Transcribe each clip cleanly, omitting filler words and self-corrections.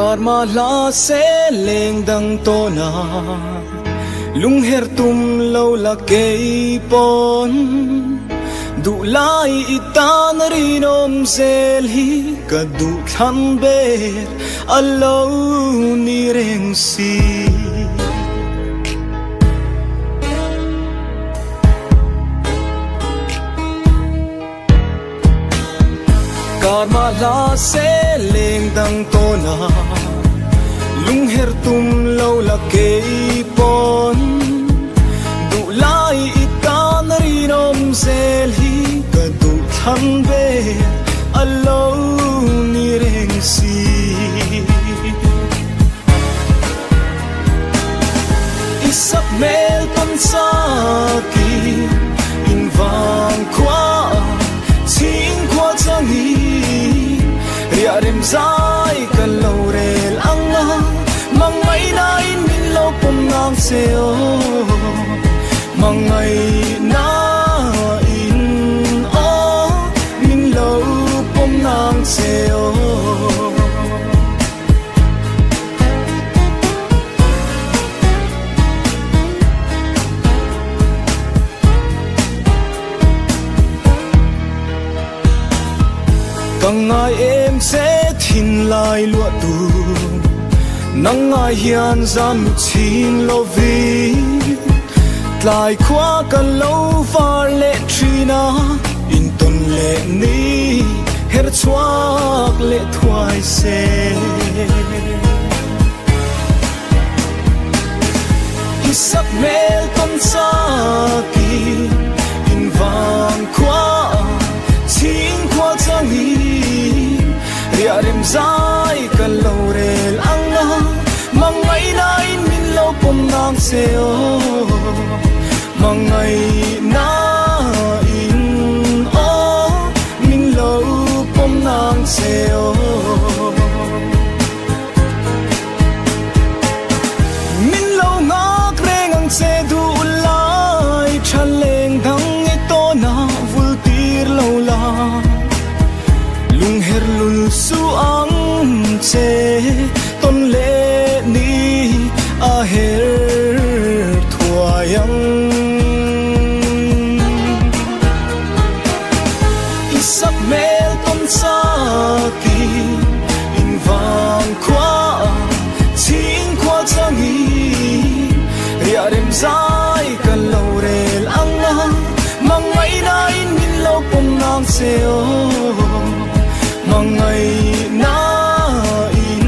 karma la se leng dang to na lung her tum lo la kei pon du lai itan rinom sel hi ka du khan ber alo ni reng si karma la se leng dang to na lung her tum lo la kei pon du lai itan rinom sel hi ka du khan ber alo ni reng si isap mel ton sa ki in vang kwa ching kwa changi ria rem zai ka lo rel anga mangai na in min lo pom nang seo mangai na in o min lo pom nang seo Kangai em sẽ thin lai lụa tu nang ai hian zam chin lo vi tlai khwa kan lo far le trina in ton le ni her chuak le thuai se hisap mel ton sa ki in vang khwa ching khwa changi ria rem zai ka lo rel anga mangai na in min lo pom nang seo mangai na in o min lo pom nang seo min lo ngak reng ang se du lai chaleng dang e to na vul tir lo la lung her lul su ang che ton le ni a her thuayang isap mel ton sa ki in vang kwa ching kwa changi ria rem zai ka lo rel anga mangai na in min lo pom nang seo mangai na in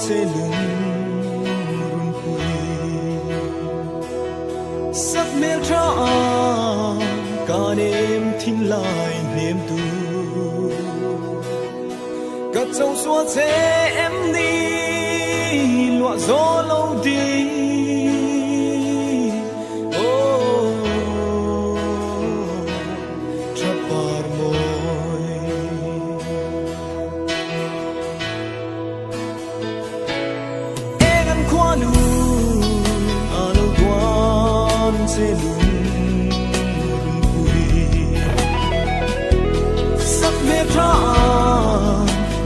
chế lưng run quỳ sắc mê ra cả đêm thinh lại niềm tu cất trong xóa chế em đi lụa gió lâu đi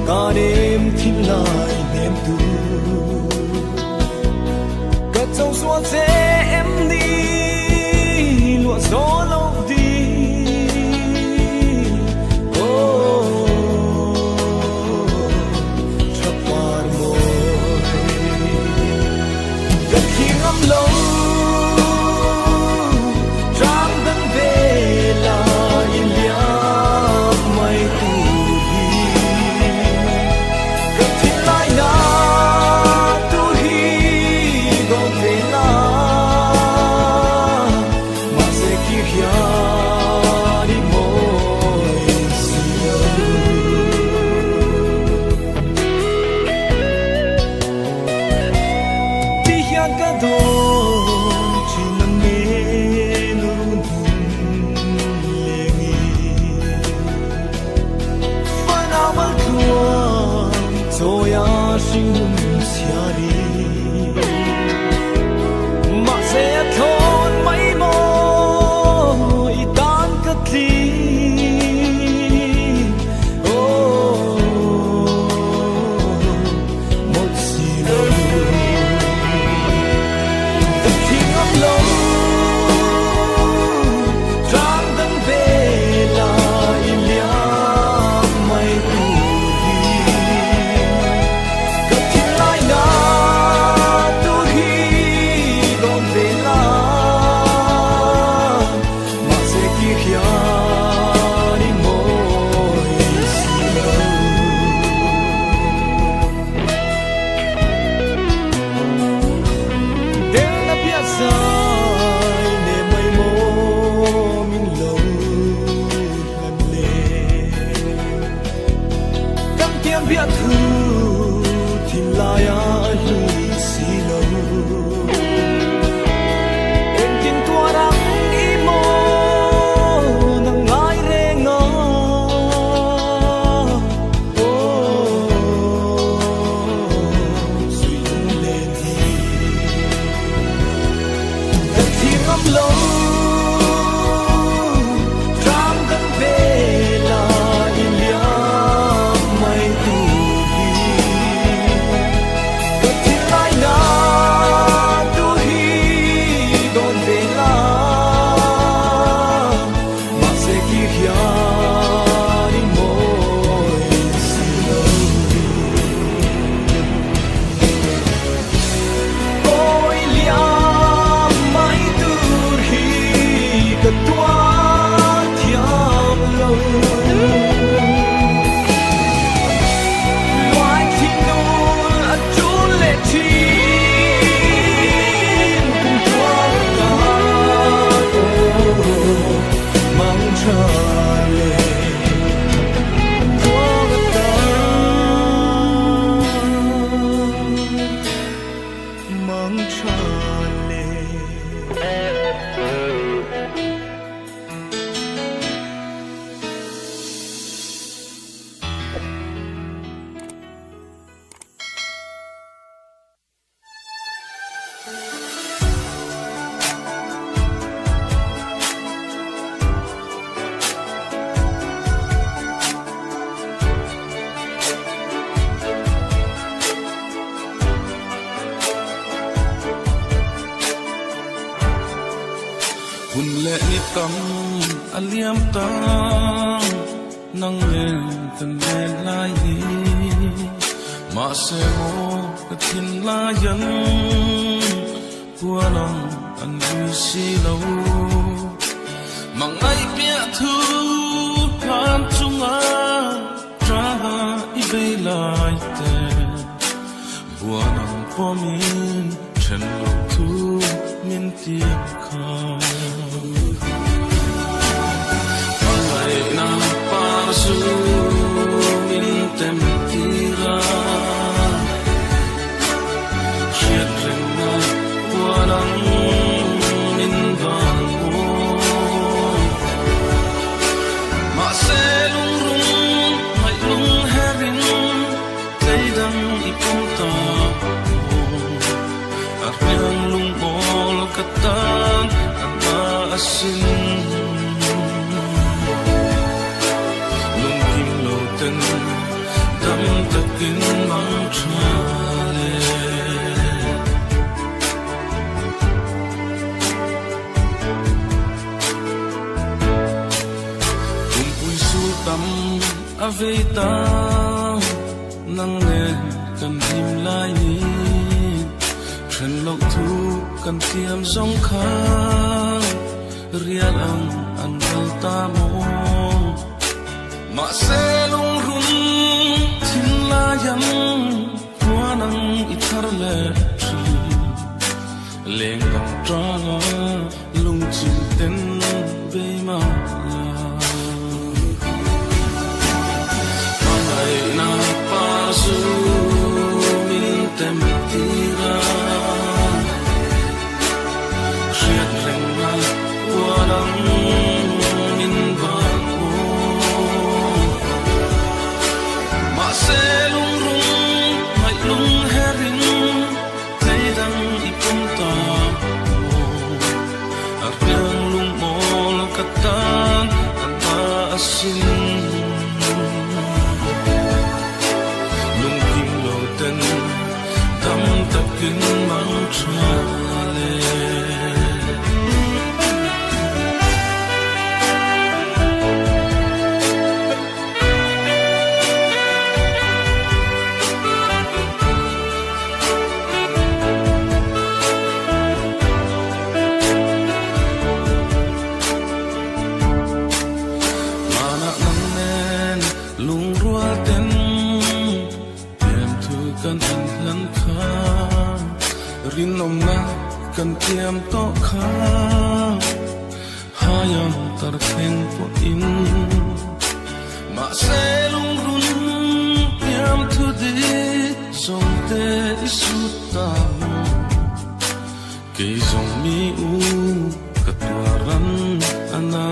cả đêm thinh lại niềm tu cất trong xóa chế em đi lụa gió lâu đi chắc qua môi gần khi ngắm lâu trăng灯về là yên liang mây tu biết thư thì lại lui xì lâu em tin tua đắng ý mô nang ngái rê ngơ suy lung lên thì ngắm lâu tâm aliam tang nang len kan len lai hi ma se mo katin la yan puanang an vi si lo mang ai pia thu han chunga tra i be lai te qua nắng qua min trên lòng thu miên tiếng khóc ngày na pa su min tem tira chuyện rừng na qua nắng min vàng mà sẽ lung rung hay lung herin tay đắng ipum ta yang lung mol katan ama asin lung kim lo ten dam takin mang chale kum pui su tam aveita nang ne kan him lai ni trên lâu thu cần tiêm sông khang riêng ăn ăn ta mô mà sẽ lung rung thiên la yam qua nắng ít thar lệ chi lên bằng trăng lung chim tên về mà ngày na pa su min tem tira sẽ lung rung hay lung herin tay đắng ipum ta yang lung mol katan anta asin lung kim lo ten tam takin mang chale lung rua ten tiêm thu kan tin lan kha rin nom na kan tiêm to kha hayam tar theng po in ma se lung run tiêm thu di song te isuta ke song mi u katwaran ana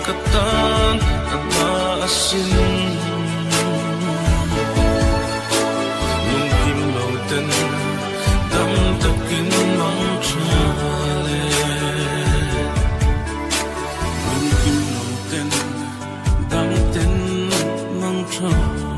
katan ama asin lung kim lo ten dam takin mang chale lung kim lo ten dam ten mang chale